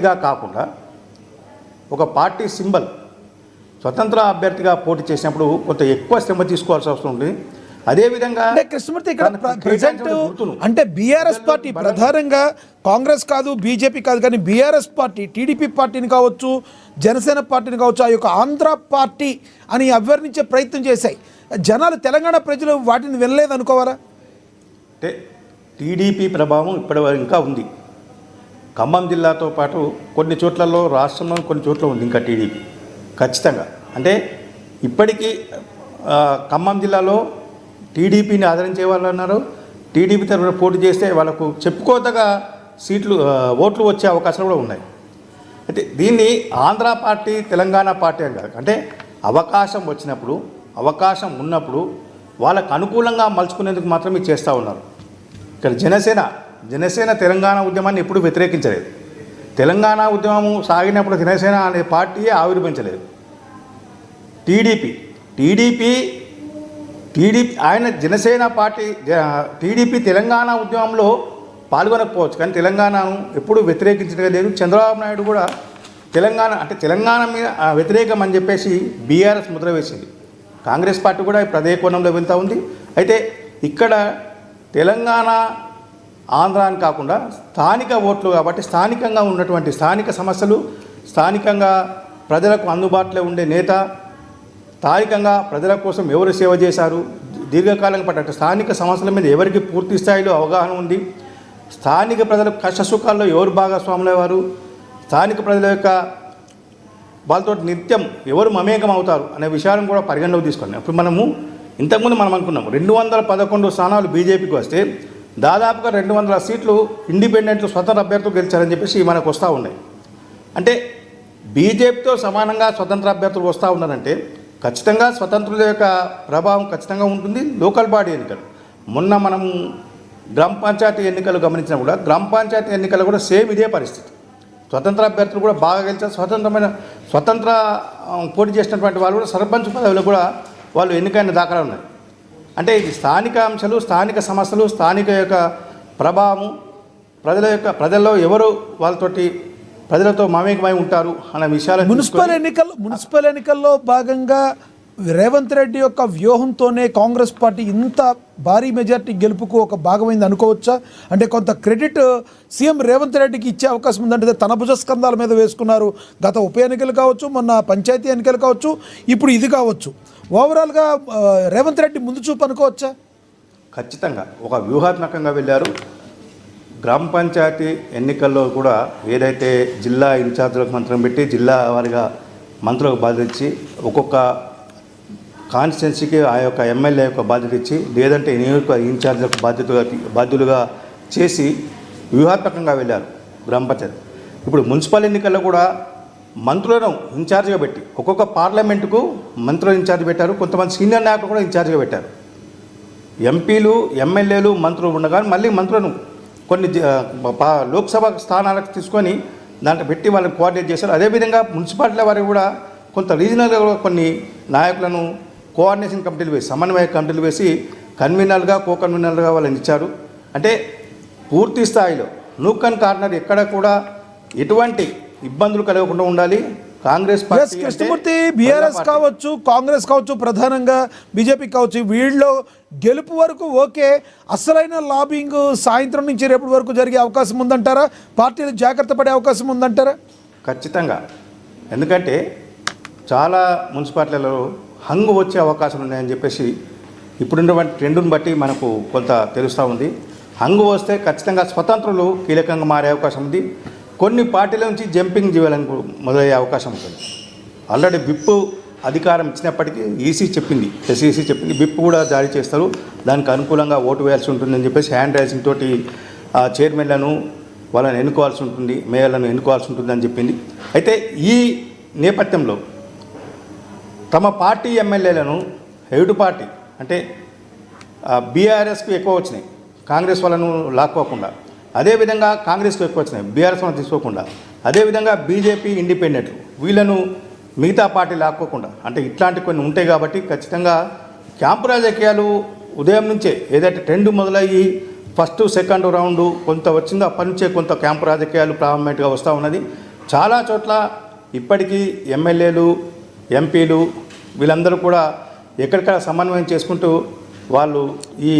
గా కాకుండా ఒక పార్టీ సింబల్ స్వతంత్ర అభ్యర్థిగా పోటీ చేసినప్పుడు కొంత ఎక్కువ శ్రమ తీసుకోవాల్సి అవసరం ఉంది. అదేవిధంగా అంటే కృష్ణమూర్తి ఇక్కడ ప్రజెంట్ అంటే బీఆర్ఎస్ పార్టీ ప్రధానంగా కాంగ్రెస్ కాదు బీజేపీ కాదు కానీ బీఆర్ఎస్ పార్టీ టీడీపీ పార్టీని కావచ్చు జనసేన పార్టీని కావచ్చు ఆ యొక్క ఆంధ్ర పార్టీ అని అభ్యర్థించే ప్రయత్నం చేశాయి. జనాలు తెలంగాణ ప్రజలు వాటిని వినలేదు అనుకోవాలా? అంటే టీడీపీ ప్రభావం ఇప్పటి ఇంకా ఉంది. ఖమ్మం జిల్లాతో పాటు కొన్ని చోట్లలో రాష్ట్రంలో కొన్ని చోట్ల ఉంది ఇంకా టీడీపీ ఖచ్చితంగా. అంటే ఇప్పటికీ ఖమ్మం జిల్లాలో టీడీపీని ఆదరించే వాళ్ళు ఉన్నారు. టీడీపీ తరఫున పోటీ చేస్తే వాళ్ళకు చెప్పుకోదగా ఓట్లు వచ్చే అవకాశాలు కూడా ఉన్నాయి. అయితే దీన్ని ఆంధ్ర పార్టీ తెలంగాణ పార్టీ అని కాదు, అంటే అవకాశం వచ్చినప్పుడు అవకాశం ఉన్నప్పుడు వాళ్ళకు అనుకూలంగా మలుచుకునేందుకు మాత్రమే చేస్తూ ఉన్నారు. ఇక్కడ జనసేన తెలంగాణ ఉద్యమాన్ని ఎప్పుడూ వ్యతిరేకించలేదు. తెలంగాణ ఉద్యమం సాగినప్పుడు జనసేన అనే పార్టీయే ఆవిర్భించలేదు. టీడీపీ ఆయన జనసేన పార్టీ టీడీపీ తెలంగాణ ఉద్యమంలో పాల్గొనకపోవచ్చు కానీ తెలంగాణను ఎప్పుడూ వ్యతిరేకించడం లేదు. చంద్రబాబు నాయుడు కూడా తెలంగాణ మీద వ్యతిరేకం అని చెప్పేసి బీఆర్ఎస్ ముద్ర వేసింది. కాంగ్రెస్ పార్టీ కూడా ఇప్పుడు అదే కోణంలో వెళ్తూ ఉంది. అయితే ఇక్కడ తెలంగాణ ఆంధ్ర అని కాకుండా స్థానిక ఓట్లు కాబట్టి స్థానికంగా ఉన్నటువంటి స్థానిక సమస్యలు స్థానికంగా ప్రజలకు అందుబాటులో ఉండే నేత స్థానికంగా ప్రజల కోసం ఎవరు సేవ చేశారు దీర్ఘకాలం పాటు స్థానిక సమస్యల మీద ఎవరికి పూర్తి స్థాయిలో అవగాహన ఉంది, స్థానిక ప్రజల కష్టసుఖాల్లో ఎవరు భాగస్వాములయ్యారు, స్థానిక ప్రజల యొక్క వాళ్ళతో నిత్యం ఎవరు మమేకం అవుతారు అనే విషయాలను కూడా పరిగణలోకి తీసుకున్నాం. ఇప్పుడు ఇంతకుముందు మనం అనుకున్నాం 211 స్థానాలు బీజేపీకి వస్తే దాదాపుగా 200 సీట్లు ఇండిపెండెంట్లు స్వతంత్ర అభ్యర్థులు గెలిచారని చెప్పేసి మనకు వస్తూ ఉన్నాయి. అంటే బీజేపీతో సమానంగా స్వతంత్ర అభ్యర్థులు వస్తూ ఉన్నారంటే ఖచ్చితంగా స్వతంత్రుల యొక్క ప్రభావం ఖచ్చితంగా ఉంటుంది. లోకల్ బాడీ ఎన్నికలు మొన్న మనం గ్రామ పంచాయతీ ఎన్నికలు గమనించినా కూడా గ్రామ పంచాయతీ ఎన్నికలు కూడా సేమ్ ఇదే పరిస్థితి. స్వతంత్ర అభ్యర్థులు కూడా బాగా గెలిచారు. స్వతంత్ర పోటీ చేసినటువంటి వాళ్ళు కూడా సర్పంచ్ పదవిలో కూడా వాళ్ళు ఎన్నికైన దాఖలా ఉన్నాయి. అంటే ఇది స్థానిక అంశాలు, స్థానిక సమస్యలు, స్థానిక యొక్క ప్రభావం, ప్రజల్లో ఎవరు వాళ్ళతోటి ప్రజలతో మమేకమై ఉంటారు అనే విషయాలు. మున్సిపల్ ఎన్నికల్లో భాగంగా రేవంత్ రెడ్డి యొక్క వ్యూహంతోనే కాంగ్రెస్ పార్టీ ఇంత భారీ మెజార్టీ గెలుపుకు ఒక భాగమైంది అనుకోవచ్చా? అంటే కొంత క్రెడిట్ సీఎం రేవంత్ రెడ్డికి ఇచ్చే అవకాశం ఉందంటే తన భుజస్కంధాల మీద వేసుకున్నారు. గత ఉప ఎన్నికలు కావచ్చు, మొన్న పంచాయతీ ఎన్నికలు కావచ్చు, ఇప్పుడు ఇది కావచ్చు. ఓవరాల్గా రేవంత్ రెడ్డి ముందు చూపు అనుకోవచ్చా? ఖచ్చితంగా ఒక వ్యూహాత్మకంగా వెళ్ళారు. గ్రామ పంచాయతీ ఎన్నికల్లో కూడా ఏదైతే జిల్లా ఇన్ఛార్జీలకు మంత్రం పెట్టి జిల్లా వారిగా మంత్రులకు బాధ్యత ఇచ్చి ఒక్కొక్క కాన్స్టిట్యున్సీకి ఆ యొక్క ఎమ్మెల్యే యొక్క బాధ్యత ఇచ్చి లేదంటే నియోజక ఇన్ఛార్జీలకు బాధ్యులుగా చేసి వ్యూహాత్మకంగా వెళ్ళారు గ్రామ పంచాయతీ. ఇప్పుడు మున్సిపల్ ఎన్నికల్లో కూడా మంత్రులను ఇన్ఛార్జిగా పెట్టి ఒక్కొక్క పార్లమెంటుకు మంత్రులు ఇన్ఛార్జ్ పెట్టారు. కొంతమంది సీనియర్ నాయకులు కూడా ఇన్ఛార్జిగా పెట్టారు. ఎంపీలు ఎమ్మెల్యేలు మంత్రులు ఉండగానే మళ్ళీ మంత్రులను కొన్ని లోక్సభ స్థానాలకు తీసుకొని దాంట్లో పెట్టి వాళ్ళని కోఆర్డినేట్ చేశారు. అదేవిధంగా మున్సిపాలిటీల వారికి కూడా కొంత రీజనల్గా కూడా కొన్ని నాయకులను కోఆర్డినేషన్ కమిటీలు వేసి సమన్వయ కమిటీలు వేసి కన్వీనర్గా కో కన్వీనర్గా వాళ్ళని ఇచ్చారు. అంటే పూర్తి స్థాయిలో నూక్ అండ్ కార్నర్ ఎక్కడ కూడా ఎటువంటి ఇబ్బందులు కలగకుండా ఉండాలి. కాంగ్రెస్ పార్టీ కృష్ణమూర్తి బీఆర్ఎస్ కావచ్చు, కాంగ్రెస్ కావచ్చు, ప్రధానంగా బీజేపీ కావచ్చు, వీళ్ళలో గెలుపు వరకు ఓకే, అసలైన లాబింగ్ సాయంత్రం నుంచి రేపటి వరకు జరిగే అవకాశం ఉందంటారా? పార్టీలు జాగ్రత్త పడే అవకాశం ఉందంటారా? ఖచ్చితంగా. ఎందుకంటే చాలా మున్సిపాలిటీలలో హంగు వచ్చే అవకాశాలు ఉన్నాయని చెప్పేసి ఇప్పుడున్నటువంటి ట్రెండును బట్టి మనకు కొంత తెలుస్తూ ఉంది. హంగు వస్తే ఖచ్చితంగా స్వతంత్రులు కీలకంగా మారే అవకాశం ఉంది. కొన్ని పార్టీల నుంచి జంపింగ్ చేయాలని మొదలయ్యే అవకాశం ఉంటుంది. ఆల్రెడీ విప్ అధికారం ఇచ్చినప్పటికీ ఎస్ఈసీ చెప్పింది విప్ కూడా జారీ చేస్తారు, దానికి అనుకూలంగా ఓటు వేయాల్సి ఉంటుందని చెప్పేసి హ్యాండ్ రైజింగ్ తోటి చైర్మన్లను వాళ్ళని ఎన్నుకోవాల్సి ఉంటుంది, మేయర్లను ఎన్నుకోవాల్సి ఉంటుందని చెప్పింది. అయితే ఈ నేపథ్యంలో తమ పార్టీ ఎమ్మెల్యేలను ఎదుటి పార్టీ అంటే బీఆర్ఎస్కు ఎక్కువ వచ్చినాయి, కాంగ్రెస్ వాళ్ళను లాక్కోకుండా, అదేవిధంగా కాంగ్రెస్కు ఎక్కువ వచ్చినాయి, బీఆర్ఎస్ వాళ్ళని తీసుకోకుండా, అదేవిధంగా బీజేపీ ఇండిపెండెంట్లు వీళ్ళను మిగతా పార్టీ లాక్కోకుండా, అంటే ఇట్లాంటి కొన్ని ఉంటాయి. కాబట్టి ఖచ్చితంగా క్యాంపు రాజకీయాలు ఉదయం నుంచే ఏదైతే ట్రెండ్ మొదలయ్యి ఫస్ట్ సెకండ్ రౌండ్ కొంత వచ్చిందో అప్పటి నుంచే కొంత క్యాంపు రాజకీయాలు ప్రారంభమైనట్టుగా వస్తూ ఉన్నది. చాలా చోట్ల ఇప్పటికీ ఎమ్మెల్యేలు, ఎంపీలు వీళ్ళందరూ కూడా ఎక్కడికక్కడ సమన్వయం చేసుకుంటూ వాళ్ళు ఈ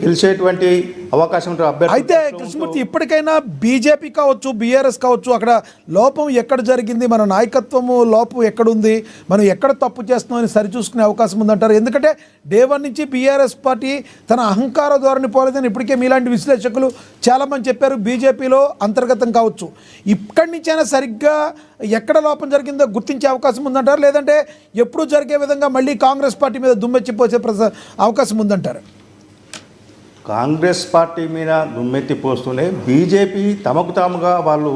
గెలిచేటువంటి అవకాశం ఉంటుంది అభ్యర్థి. అయితే కృష్ణమూర్తి, ఇప్పటికైనా బీజేపీ కావచ్చు, బీఆర్ఎస్ కావచ్చు, అక్కడ లోపం ఎక్కడ జరిగింది, మన నాయకత్వము లోపం ఎక్కడుంది, మనం ఎక్కడ తప్పు చేస్తున్నామని సరిచూసుకునే అవకాశం ఉందంటారు? ఎందుకంటే డే 1 నుంచి బీఆర్ఎస్ పార్టీ తన అహంకార ధోరణి పోలేదని ఇప్పటికే మీలాంటి విశ్లేషకులు చాలామంది చెప్పారు. బీజేపీలో అంతర్గతం కావచ్చు, ఇక్కడి నుంచైనా సరిగ్గా ఎక్కడ లోపం జరిగిందో గుర్తించే అవకాశం ఉందంటారు? లేదంటే ఎప్పుడూ జరిగే విధంగా మళ్ళీ కాంగ్రెస్ పార్టీ మీద దుమ్మెచ్చిపోసే అవకాశం ఉందంటారు? కాంగ్రెస్ పార్టీ మీద దుమ్మెత్తిపోస్తూనే బీజేపీ తమకు తాముగా వాళ్ళు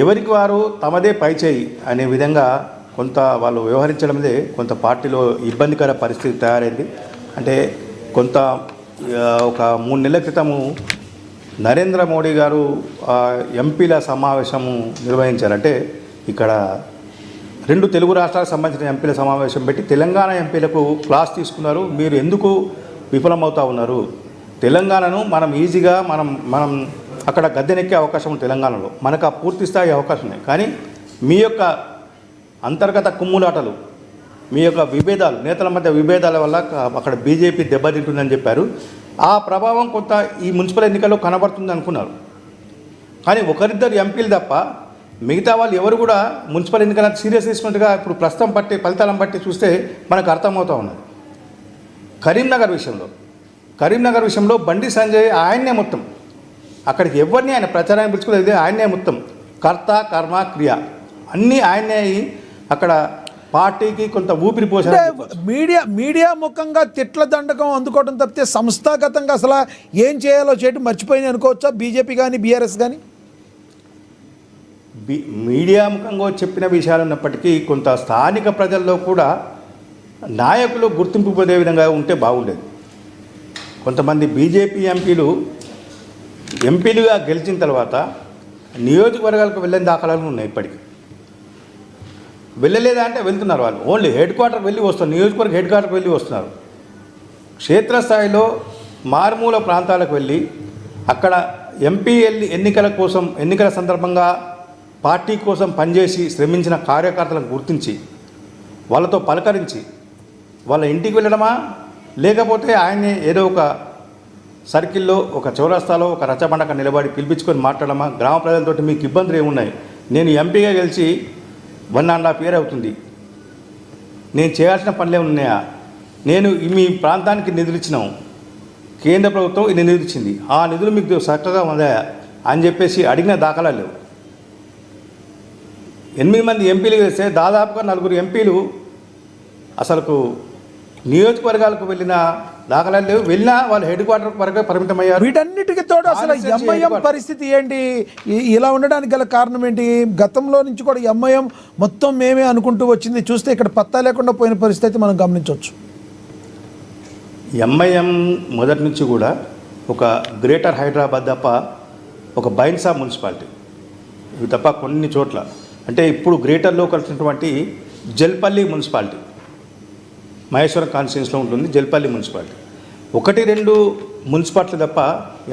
ఎవరికి వారు తమదే పైచేయి అనే విధంగా కొంత వాళ్ళు వ్యవహరించడందే కొంత పార్టీలో ఇబ్బందికర పరిస్థితి తయారైంది. అంటే కొంత ఒక 3 నెలల క్రితము నరేంద్ర మోడీ గారు ఎంపీల సమావేశము నిర్వహించారంటే ఇక్కడ 2 తెలుగు రాష్ట్రాలకు సంబంధించిన ఎంపీల సమావేశం పెట్టి తెలంగాణ ఎంపీలకు క్లాస్ తీసుకున్నారు. మీరు ఎందుకు విఫలమవుతూ ఉన్నారు? తెలంగాణను మనం ఈజీగా మనం అక్కడ గద్దెనెక్కే అవకాశం ఉంది. తెలంగాణలో మనకు ఆ పూర్తి స్థాయి అవకాశం ఉన్నాయి. కానీ మీ యొక్క అంతర్గత కుమ్ములాటలు, మీ యొక్క విభేదాలు, నేతల మధ్య విభేదాల వల్ల అక్కడ బీజేపీ దెబ్బతింటుందని చెప్పారు. ఆ ప్రభావం కొంత ఈ మున్సిపల్ ఎన్నికల్లో కనబడుతుంది అనుకున్నారు. కానీ ఒకరిద్దరు ఎంపీలు తప్ప మిగతా వాళ్ళు ఎవరు కూడా మున్సిపల్ ఎన్నికల సీరియస్ తీసుకున్నట్టుగా ఇప్పుడు ప్రస్తుతం ఫలితాలను బట్టి చూస్తే మనకు అర్థమవుతూ ఉన్నది. కరీంనగర్ విషయంలో బండి సంజయ్ ఆయన్నే మొత్తం, అక్కడికి ఎవరిని ఆయన ప్రచారాన్ని పిలుచుకోలేదు, ఆయన్నే మొత్తం కర్త కర్మ క్రియ అన్నీ ఆయనే అక్కడ పార్టీకి కొంత ఊపిరి పోసారు. మీడియా ముఖంగా తిట్ల దండకం అందుకోవడం తప్పితే సంస్థాగతంగా అసలు ఏం చేయాలో చేయడం మర్చిపోయింది అనుకోవచ్చా బీజేపీ కానీ బీఆర్ఎస్ కానీ? మీడియా ముఖంగా చెప్పిన విషయాలు ఉన్నప్పటికీ కొంత స్థానిక ప్రజల్లో కూడా నాయకులు గుర్తింపు పొందే విధంగా ఉంటే బాగుండేది. కొంతమంది బీజేపీ ఎంపీలుగా గెలిచిన తర్వాత నియోజకవర్గాలకు వెళ్ళిన దాఖలాలు ఉన్నాయి. ఇప్పటికీ వెళ్ళలేదా అంటే వెళ్తున్నారు. వాళ్ళు ఓన్లీ హెడ్ క్వార్టర్కి వెళ్ళి వస్తున్నారు, నియోజకవర్గ హెడ్ క్వార్టర్కి వెళ్ళి వస్తున్నారు. క్షేత్రస్థాయిలో మారుమూల ప్రాంతాలకు వెళ్ళి అక్కడ ఎంపీ ఎన్నికల సందర్భంగా పార్టీ కోసం పనిచేసి శ్రమించిన కార్యకర్తలను గుర్తించి వాళ్ళతో పలకరించి వాళ్ళ ఇంటికి వెళ్ళడమా, లేకపోతే ఆయన్ని ఏదో ఒక సర్కిల్లో, ఒక చౌరస్తాలో, ఒక రచ్చబండక నిలబడి పిలిపించుకొని మాట్లాడమా? గ్రామ ప్రజలతోటి మీకు ఇబ్బందులు ఏమున్నాయి? నేను ఎంపీగా గెలిచి 1.5 years అవుతుంది, నేను చేయాల్సిన పనులే ఉన్నాయా? నేను మీ ప్రాంతానికి నిధులు ఇచ్చినాం, కేంద్ర ప్రభుత్వం ఇది నిధులు ఇచ్చింది, ఆ నిధులు మీకు చక్కగా ఉందాయా అని చెప్పేసి అడిగిన దాఖలాలు లేవు. 8 మంది ఎంపీలు గెలిస్తే దాదాపుగా 4 ఎంపీలు అసలుకు నియోజకవర్గాలకు వెళ్ళిన దాఖలాలు లేవు. వెళ్ళినా వాళ్ళు హెడ్ క్వార్టర్ వరకు పరిమితమయ్యారు. వీటన్నిటికీ తోడు అసలు ఎంఐఎం పరిస్థితి ఏంటి? ఇలా ఉండడానికి గల కారణం ఏంటి? గతంలో నుంచి కూడా ఎంఐఎం మొత్తం మేమే అనుకుంటూ వచ్చింది, చూస్తే ఇక్కడ పత్తా లేకుండా పోయిన పరిస్థితి మనం గమనించవచ్చు. ఎంఐఎం మొదటి నుంచి కూడా ఒక గ్రేటర్ హైదరాబాద్ తప్ప ఒక బైన్సా మున్సిపాలిటీ ఇవి తప్ప కొన్ని చోట్ల, అంటే ఇప్పుడు గ్రేటర్లో కలిసినటువంటి జల్పల్లి మున్సిపాలిటీ మహేశ్వరం కాన్స్టిట్యున్సీలో ఉంటుంది. జల్పల్లి మున్సిపాలిటీ 1-2 మున్సిపాలిటీ తప్ప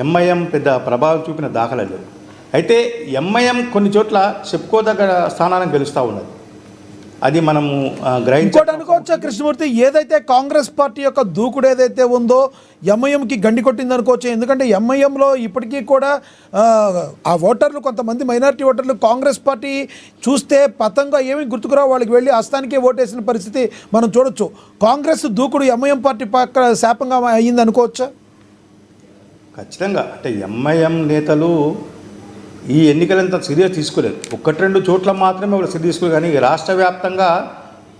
ఎంఐఎం పెద్ద ప్రభావం చూపిన దాఖలా లేవు. అయితే ఎంఐఎం కొన్ని చోట్ల చెప్పుకోదగ్గ స్థానాలను గెలుస్తూ ఉన్నది. అది మనము ఇంకోటి అనుకోవచ్చా కృష్ణమూర్తి, ఏదైతే కాంగ్రెస్ పార్టీ యొక్క దూకుడు ఏదైతే ఉందో ఎంఐఎంకి గండి కొట్టింది అనుకోవచ్చు? ఎందుకంటే ఎంఐఎంలో ఇప్పటికీ కూడా ఆ ఓటర్లు, కొంతమంది మైనారిటీ ఓటర్లు కాంగ్రెస్ పార్టీ చూస్తే పతంగా ఏమీ గుర్తుకురావు, వాళ్ళకి వెళ్ళి అస్తానికే ఓటేసిన పరిస్థితి మనం చూడొచ్చు. కాంగ్రెస్ దూకుడు ఎంఐఎం పార్టీ పక్క శాపంగా అయ్యింది అనుకోవచ్చా? ఖచ్చితంగా. అంటే ఎంఐఎం నేతలు ఈ ఎన్నికలంతా సీరియస్ తీసుకోలేదు. 1-2 చోట్ల మాత్రమే వాళ్ళు సీరియస్ తీసుకోలేదు, కానీ రాష్ట్ర వ్యాప్తంగా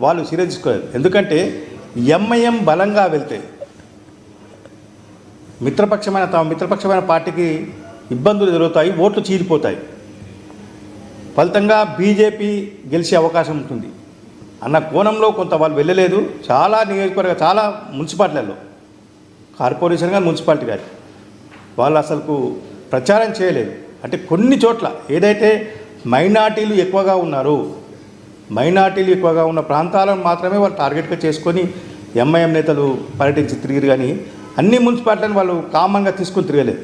వాళ్ళు సీరియస్ తీసుకోలేదు. ఎందుకంటే ఎంఐఎం బలంగా వెళ్తే మిత్రపక్షమైన పార్టీకి ఇబ్బందులు ఎదురవుతాయి, ఓట్లు చీలిపోతాయి, ఫలితంగా బీజేపీ గెలిచే అవకాశం ఉంటుంది అన్న కోణంలో కొంత వాళ్ళు వెళ్ళలేదు. చాలా చాలా మున్సిపాలిటీలలో, కార్పొరేషన్ కానీ మున్సిపాలిటీ కానీ వాళ్ళు అసలుకు ప్రచారం చేయలేదు. అంటే కొన్ని చోట్ల ఏదైతే మైనార్టీలు ఎక్కువగా ఉన్న ప్రాంతాలను మాత్రమే వాళ్ళు టార్గెట్గా చేసుకొని ఎంఐఎం నేతలు పర్యటించి తిరిగిరు, కానీ అన్ని మున్సిపాలిటీలను వాళ్ళు కామన్గా తీసుకొని తిరగలేదు.